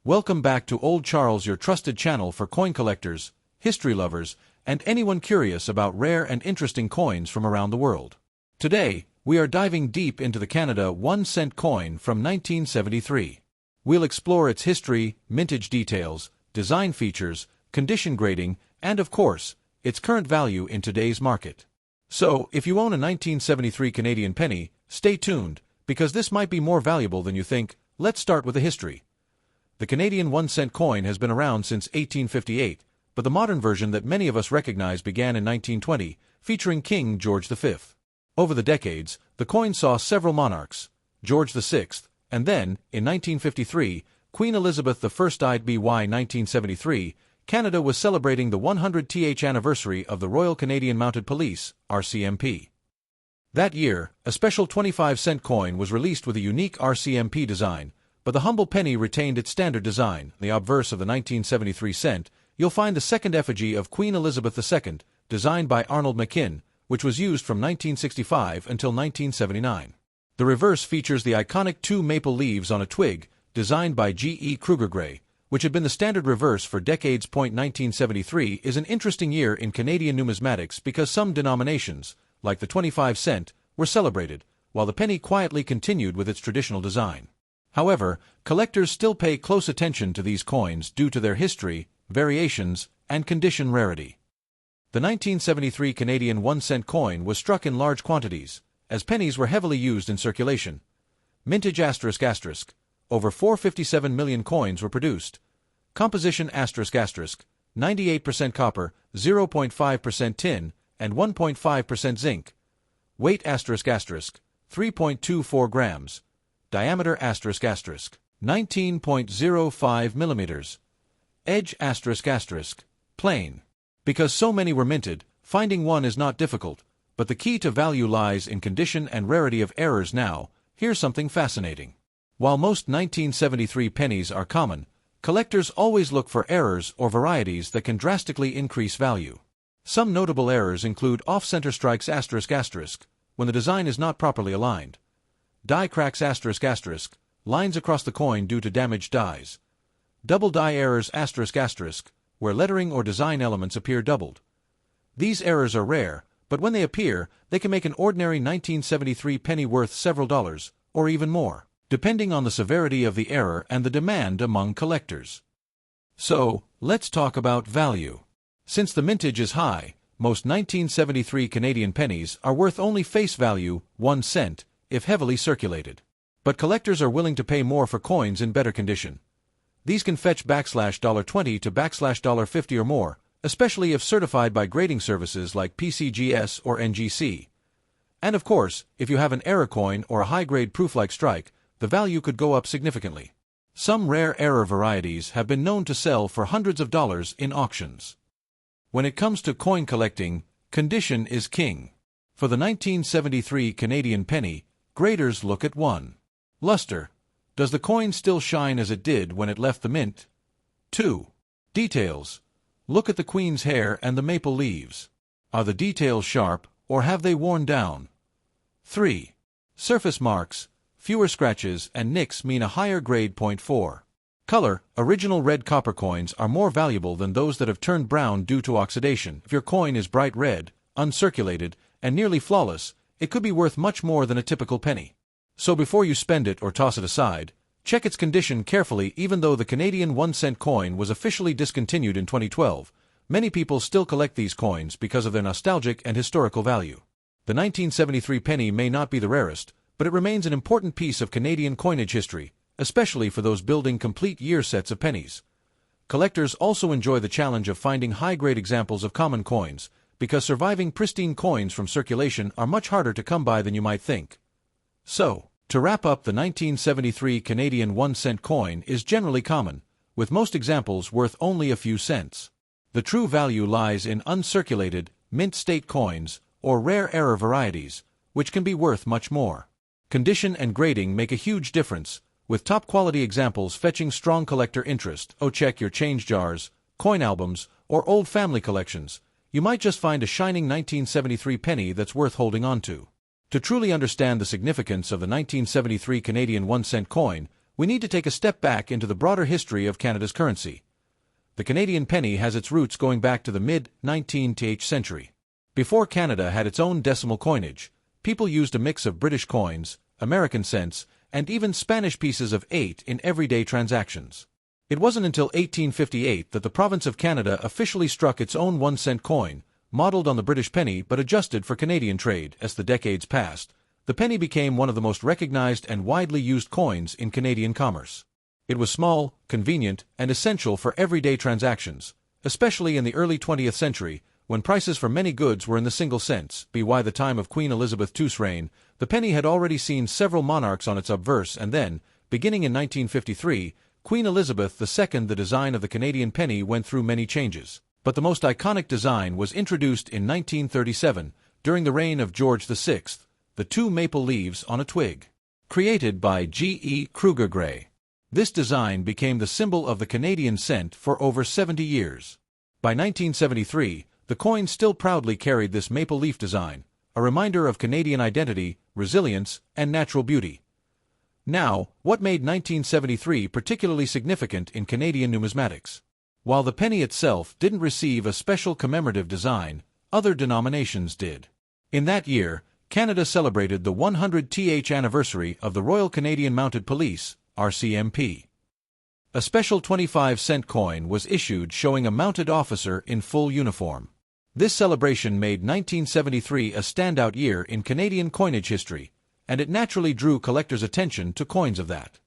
Welcome back to Old Charles, your trusted channel for coin collectors, history lovers, and anyone curious about rare and interesting coins from around the world. Today, we are diving deep into the Canada 1-cent coin from 1973. We'll explore its history, mintage details, design features, condition grading, and of course, its current value in today's market. So, if you own a 1973 Canadian penny, stay tuned, because this might be more valuable than you think. Let's start with the history. The Canadian 1-cent coin has been around since 1858, but the modern version that many of us recognize began in 1920, featuring King George V. Over the decades, the coin saw several monarchs, George VI, and then, in 1953, Queen Elizabeth I died. By 1973, Canada was celebrating the 100th anniversary of the Royal Canadian Mounted Police, RCMP. That year, a special 25-cent coin was released with a unique RCMP design, but the humble penny retained its standard design. In the obverse of the 1973 cent, you'll find the second effigy of Queen Elizabeth II, designed by Arnold McKim, which was used from 1965 until 1979. The reverse features the iconic two maple leaves on a twig, designed by G.E. Kruger Gray, which had been the standard reverse for decades. 1973 is an interesting year in Canadian numismatics because some denominations, like the 25 cent, were celebrated, while the penny quietly continued with its traditional design. However, collectors still pay close attention to these coins due to their history, variations, and condition rarity. The 1973 Canadian 1-cent coin was struck in large quantities, as pennies were heavily used in circulation. Mintage ***, over 457 million coins were produced. Composition ***, 98% copper, 0.5% tin, and 1.5% zinc. Weight ***, 3.24 grams. Diameter ***, 19.05 millimeters. Edge ***, plain. Because so many were minted, finding one is not difficult, but the key to value lies in condition and rarity of errors. Now, here's something fascinating. While most 1973 pennies are common, collectors always look for errors or varieties that can drastically increase value. Some notable errors include off-center strikes ***, when the design is not properly aligned. Die cracks ***, lines across the coin due to damaged dies. Double die errors ***, where lettering or design elements appear doubled. These errors are rare, but when they appear, they can make an ordinary 1973 penny worth several dollars, or even more, depending on the severity of the error and the demand among collectors. So, let's talk about value. Since the mintage is high, most 1973 Canadian pennies are worth only face value, 1 cent, if heavily circulated. But collectors are willing to pay more for coins in better condition. These can fetch $20 to $50 or more, especially if certified by grading services like PCGS or NGC. And of course, if you have an error coin or a high-grade proof-like strike, the value could go up significantly. Some rare error varieties have been known to sell for hundreds of dollars in auctions. When it comes to coin collecting, condition is king. For the 1973 Canadian penny, graders look at 1. Luster. Does the coin still shine as it did when it left the mint? 2. Details. Look at the queen's hair and the maple leaves. Are the details sharp, or have they worn down? 3. Surface marks. Fewer scratches and nicks mean a higher grade. 4. Color. Original red copper coins are more valuable than those that have turned brown due to oxidation. If your coin is bright red, uncirculated, and nearly flawless, it could be worth much more than a typical penny. So before you spend it or toss it aside, check its condition carefully. Even though the Canadian 1-cent coin was officially discontinued in 2012, many people still collect these coins because of their nostalgic and historical value. The 1973 penny may not be the rarest, but it remains an important piece of Canadian coinage history, especially for those building complete year sets of pennies. Collectors also enjoy the challenge of finding high-grade examples of common coins, because surviving pristine coins from circulation are much harder to come by than you might think. So, to wrap up, the 1973 Canadian 1-cent coin is generally common, with most examples worth only a few cents. The true value lies in uncirculated, mint-state coins, or rare error varieties, which can be worth much more. Condition and grading make a huge difference, with top-quality examples fetching strong collector interest. Check your change jars, coin albums, or old family collections. You might just find a shining 1973 penny that's worth holding on to. To truly understand the significance of the 1973 Canadian 1-cent coin, we need to take a step back into the broader history of Canada's currency. The Canadian penny has its roots going back to the mid-19th century. Before Canada had its own decimal coinage, people used a mix of British coins, American cents, and even Spanish pieces of 8 in everyday transactions. It wasn't until 1858 that the province of Canada officially struck its own 1-cent coin, modeled on the British penny but adjusted for Canadian trade. As the decades passed, the penny became one of the most recognized and widely used coins in Canadian commerce. It was small, convenient, and essential for everyday transactions, especially in the early 20th century, when prices for many goods were in the single cents. By the time of Queen Elizabeth II's reign, the penny had already seen several monarchs on its obverse, and then, beginning in 1953, Queen Elizabeth II, the design of the Canadian penny went through many changes. But the most iconic design was introduced in 1937, during the reign of George VI, the 2 maple leaves on a twig. Created by G.E. Kruger Gray. This design became the symbol of the Canadian cent for over 70 years. By 1973, the coin still proudly carried this maple leaf design, a reminder of Canadian identity, resilience, and natural beauty. Now, what made 1973 particularly significant in Canadian numismatics? While the penny itself didn't receive a special commemorative design, other denominations did. In that year, Canada celebrated the 100th anniversary of the Royal Canadian Mounted Police, RCMP. A special 25-cent coin was issued showing a mounted officer in full uniform. This celebration made 1973 a standout year in Canadian coinage history, and it naturally drew collectors' attention to coins of that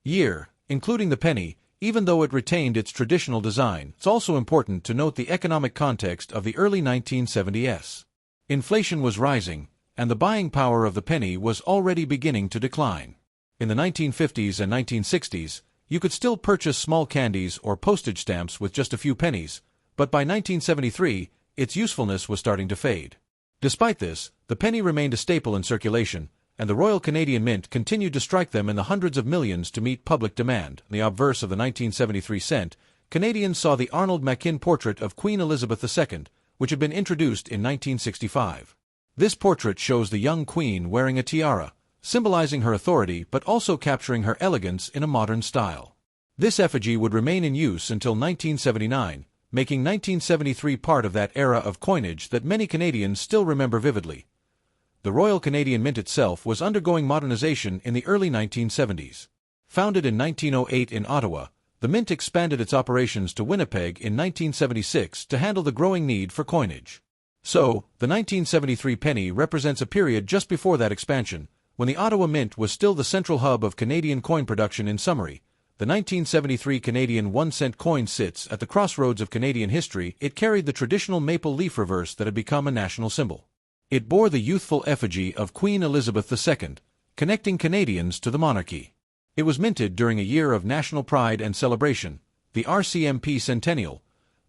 year, including the penny. Even though it retained its traditional design, it's also important to note the economic context of the early 1970s. Inflation was rising, and the buying power of the penny was already beginning to decline. In the 1950s and 1960s, you could still purchase small candies or postage stamps with just a few pennies, but by 1973, its usefulness was starting to fade. Despite this, the penny remained a staple in circulation, and the Royal Canadian Mint continued to strike them in the hundreds of millions to meet public demand. In the obverse of the 1973 cent, Canadians saw the Arnold Machin portrait of Queen Elizabeth II, which had been introduced in 1965. This portrait shows the young queen wearing a tiara, symbolizing her authority but also capturing her elegance in a modern style. This effigy would remain in use until 1979, making 1973 part of that era of coinage that many Canadians still remember vividly. The Royal Canadian Mint itself was undergoing modernization in the early 1970s. Founded in 1908 in Ottawa, the Mint expanded its operations to Winnipeg in 1976 to handle the growing need for coinage. So, the 1973 penny represents a period just before that expansion, when the Ottawa Mint was still the central hub of Canadian coin production. In summary, the 1973 Canadian 1-cent coin sits at the crossroads of Canadian history. It carried the traditional maple leaf reverse that had become a national symbol. It bore the youthful effigy of Queen Elizabeth II, connecting Canadians to the monarchy. It was minted during a year of national pride and celebration, the RCMP centennial,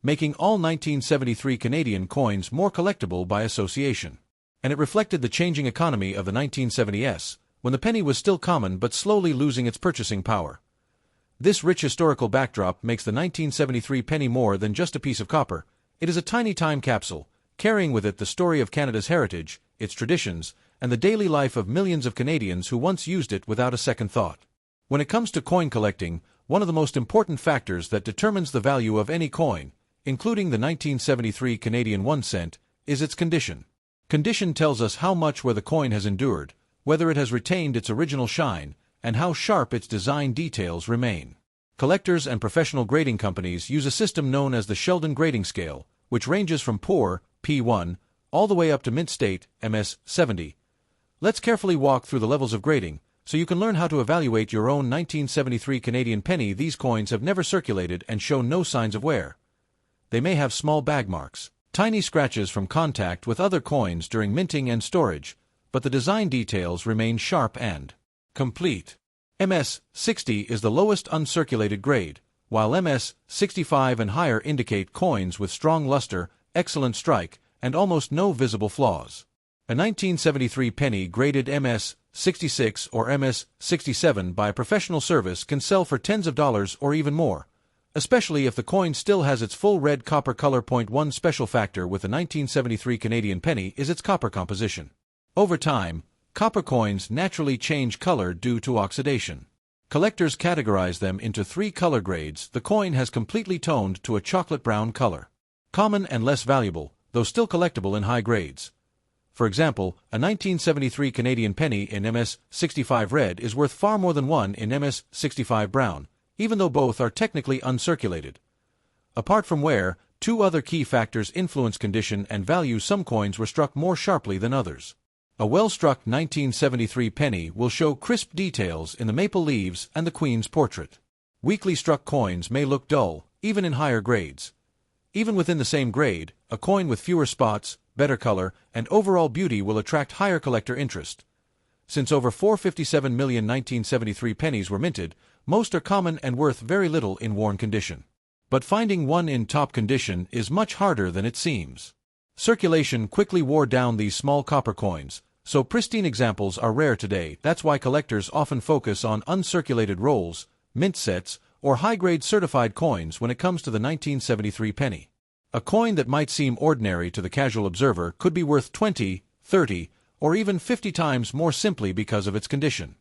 making all 1973 Canadian coins more collectible by association. And it reflected the changing economy of the 1970s, when the penny was still common but slowly losing its purchasing power. This rich historical backdrop makes the 1973 penny more than just a piece of copper. It is a tiny time capsule, carrying with it the story of Canada's heritage, its traditions, and the daily life of millions of Canadians who once used it without a second thought. When it comes to coin collecting, one of the most important factors that determines the value of any coin, including the 1973 Canadian 1 cent, is its condition. Condition tells us how much where the coin has endured, whether it has retained its original shine, and how sharp its design details remain. Collectors and professional grading companies use a system known as the Sheldon grading scale, which ranges from poor, P1, all the way up to mint state, MS 70. Let's carefully walk through the levels of grading, so you can learn how to evaluate your own 1973 Canadian penny. These coins have never circulated and show no signs of wear. They may have small bag marks, tiny scratches from contact with other coins during minting and storage, but the design details remain sharp and complete. MS 60 is the lowest uncirculated grade, while MS 65 and higher indicate coins with strong luster, excellent strike, and almost no visible flaws. A 1973 penny graded MS 66 or MS 67 by a professional service can sell for tens of dollars or even more, especially if the coin still has its full red copper color. One special factor with the 1973 Canadian penny is its copper composition. Over time, copper coins naturally change color due to oxidation. Collectors categorize them into 3 color grades. The coin has completely toned to a chocolate brown color. Common and less valuable, though still collectible in high grades. For example, a 1973 Canadian penny in MS65 red is worth far more than one in MS65 brown, even though both are technically uncirculated. Apart from wear, 2 other key factors influence condition and value. Some coins were struck more sharply than others. A well-struck 1973 penny will show crisp details in the maple leaves and the Queen's portrait. Weakly struck coins may look dull, even in higher grades. Even within the same grade, a coin with fewer spots, better color, and overall beauty will attract higher collector interest. Since over 457 million 1973 pennies were minted, most are common and worth very little in worn condition. But finding one in top condition is much harder than it seems. Circulation quickly wore down these small copper coins, so pristine examples are rare today. That's why collectors often focus on uncirculated rolls, mint sets, or high-grade certified coins when it comes to the 1973 penny. A coin that might seem ordinary to the casual observer could be worth 20, 30, or even 50 times more simply because of its condition.